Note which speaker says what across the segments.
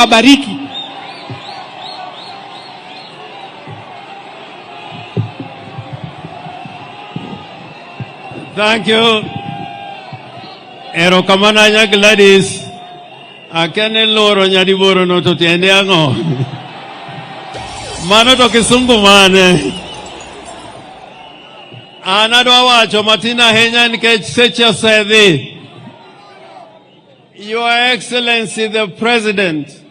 Speaker 1: abariki.
Speaker 2: Thank you. Erokamana nya Gladys. Akene loro nyadiboro no to tiende ango. Mano to kisungu mane. Anadwa wacho matina henya nikech secha sedhi. Your Excellency the President,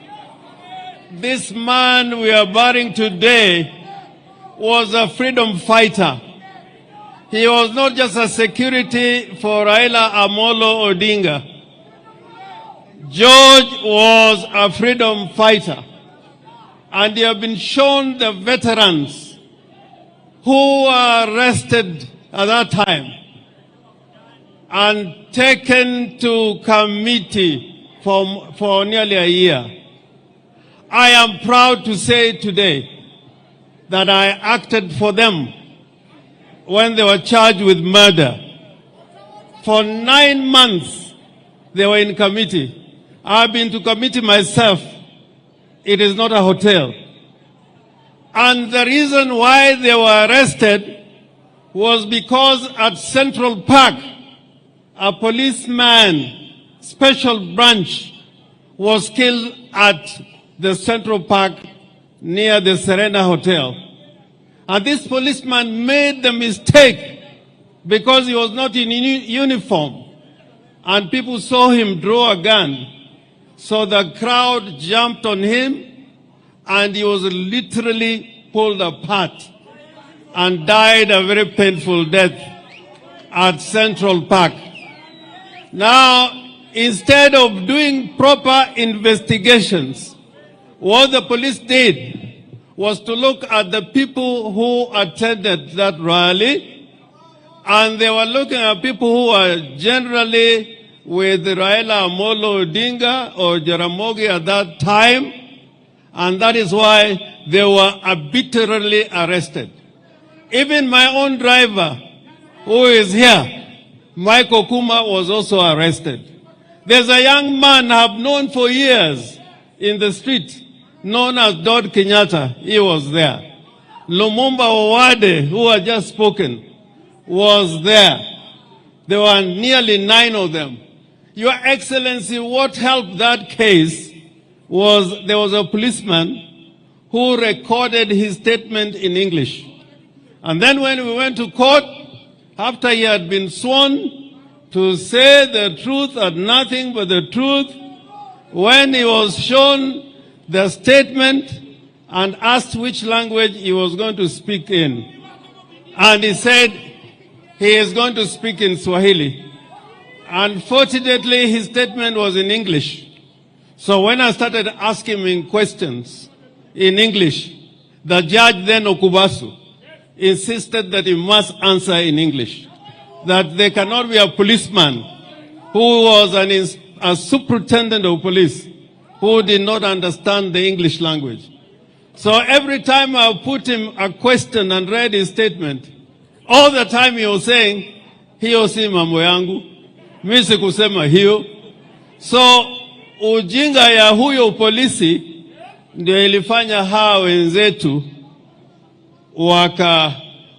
Speaker 2: this man we are burying today was a freedom fighter. He was not just a security for Raila Amolo Odinga. George was a freedom fighter. And they have been shown the veterans who were arrested at that time and taken to committee for nearly a year. I am proud to say today that I acted for them when they were charged with murder. For 9 months, they were in committee. I've been to committee myself. It is not a hotel. And the reason why they were arrested was because at Central Park, a policeman, special branch, was killed at the Central Park near the Serena Hotel. And this policeman made the mistake because he was not in uniform. And people saw him draw a gun. So the crowd jumped on him and he was literally pulled apart and died a very painful death at Central Park. Now, instead of doing proper investigations, what the police did was to look at the people who attended that rally, and they were looking at people who were generally with Raila Amolo Odinga or Jaramogi at that time, and that is why they were arbitrarily arrested. Even my own driver, who is here, Michael Kuma, was also arrested. There's a young man I've known for years in the street, known as Kenyatta. He was there. Lumumba Owade, who had just spoken, was there. There were nearly 9 of them. Your Excellency, what helped that case was there was a policeman who recorded his statement in English. And then when we went to court, after he had been sworn to say the truth and nothing but the truth, when he was shown the statement and asked which language he was going to speak in, and he said he is going to speak in Swahili. Unfortunately, his statement was in English. So when I started asking him questions in English, the judge then, Okubasu, insisted that he must answer in English. That there cannot be a policeman who was a superintendent of police who did not understand the English language. So every time I put him a question and read his statement, all the time he was saying, hiyo si mambo yangu, mimi sikusema hiyo. So ujinga ya huyo polisi ndio ilifanya hawa wenzetu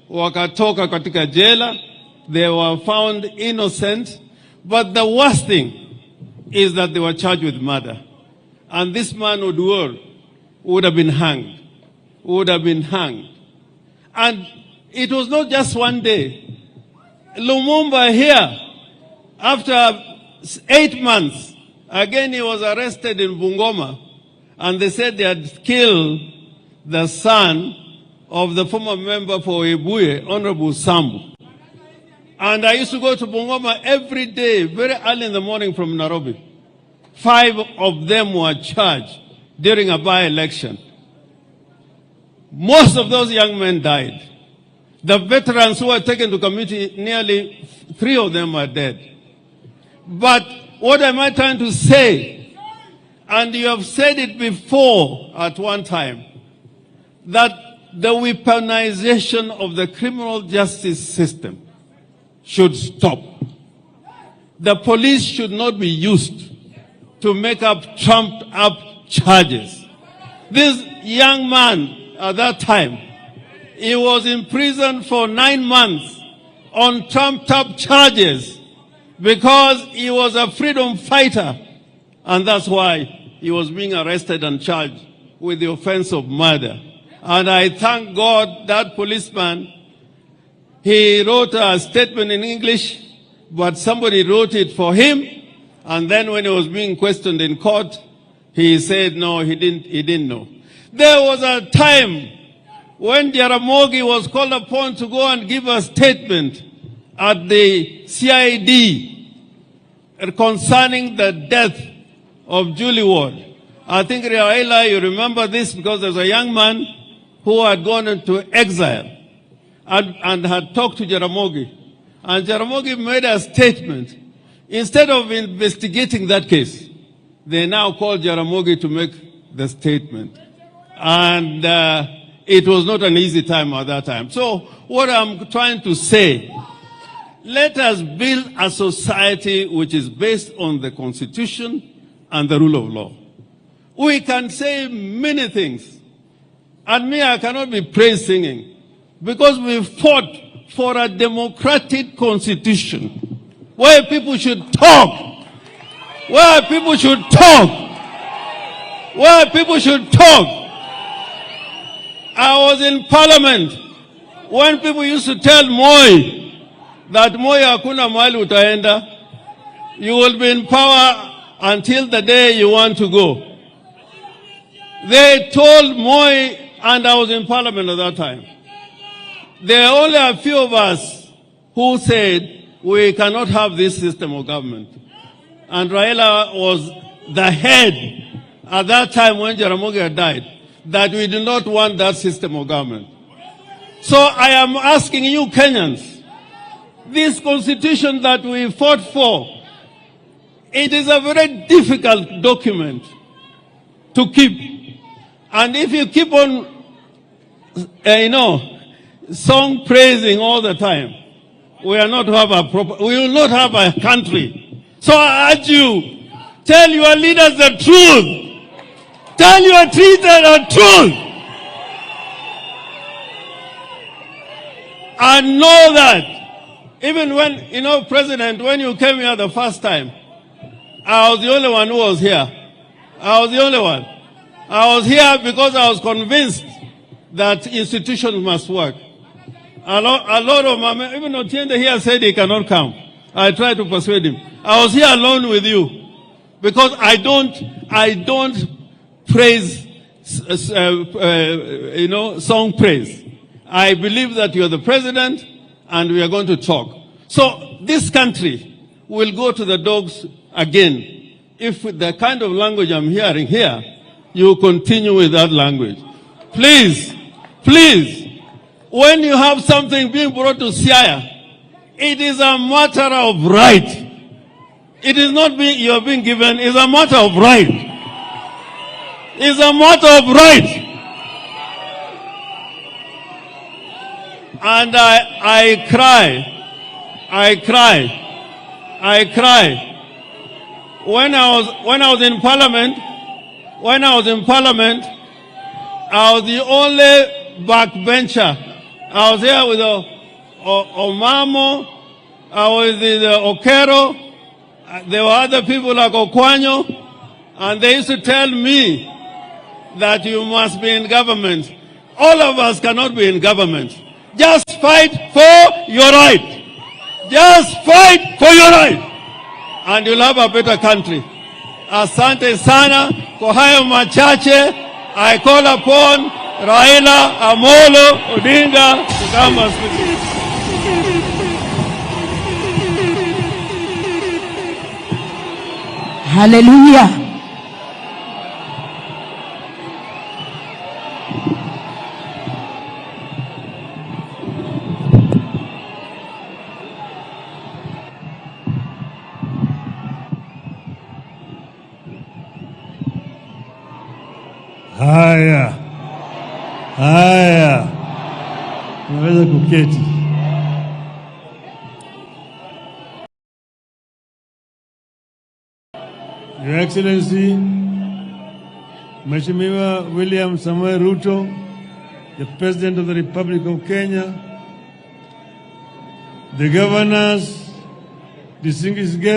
Speaker 2: wakatoka katika jela. They were found innocent, but the worst thing is that they were charged with murder. And this man would have been hanged. And it was not just one day. Lumumba here, after 8 months, again he was arrested in Bungoma, and they said they had killed the son of the former member for Ebuye, Honorable Sambu. And I used to go to Bungoma every day, very early in the morning from Nairobi. 5 of them were charged during a by-election. Most of those young men died. The veterans who were taken to committee, nearly 3 of them are dead. But what am I trying to say? And you have said it before at one time, that the weaponization of the criminal justice system should stop. The police should not be used to make up trumped up charges. This young man at that time, he was in prison for 9 months on trumped-up charges because he was a freedom fighter. And that's why he was being arrested and charged with the offense of murder. And I thank God that policeman, he wrote a statement in English, but somebody wrote it for him. And then when he was being questioned in court, he said, no, he didn't know. There was a time when Jaramogi was called upon to go and give a statement at the CID concerning the death of Julie Ward. I think, Raila, you remember this because there's a young man who had gone into exile and had talked to Jaramogi. And Jaramogi made a statement. Instead of investigating that case, they now called Jaramogi to make the statement. And it was not an easy time at that time. So what I'm trying to say, let us build a society which is based on the Constitution and the rule of law. We can say many things. And me, I cannot be praise singing because we fought for a democratic constitution where people should talk. Where people should talk. Where people should talk. I was in parliament when people used to tell Moi that Moi hakuna mahali utaenda. You will be in power until the day you want to go. They told Moi, and I was in parliament at that time. There are only a few of us who said we cannot have this system of government. And Raila was the head at that time when Jaramogi had died, that we do not want that system of government. So I am asking you Kenyans, this constitution that we fought for, it is a very difficult document to keep. And if you keep on, song praising all the time, we will not have a country. So I urge you, tell your leaders the truth. Tell your leaders the truth. And know that even when, President, when you came here the first time, I was the only one who was here. I was the only one. I was here because I was convinced that institutions must work. A lot of my, even Otiende here said he cannot come. I tried to persuade him. I was here alone with you because I don't praise, song praise. I believe that you're the president and we are going to talk. So this country will go to the dogs again if the kind of language I'm hearing here, you continue with that language. Please, when you have something being brought to Siaya, it is a matter of right. It is not you are being given, it's a matter of right. It's a matter of right. And I cry. When I was in parliament, I was the only backbencher. I was here with Omamo, I was with Okero, there were other people like Okwanyo, and they used to tell me that you must be in government. All of us cannot be in government. Just fight for your right. Just fight for your right. And you'll have a better country. Asante sana kwa hayo machache. I call upon Raila Amolo Odinga to come and speak.
Speaker 1: Hallelujah.
Speaker 3: Haya, unaweza kuketi. Your Excellency, Mheshimiwa William Samoei Ruto, the President of the Republic of Kenya, the governors, distinguished guests,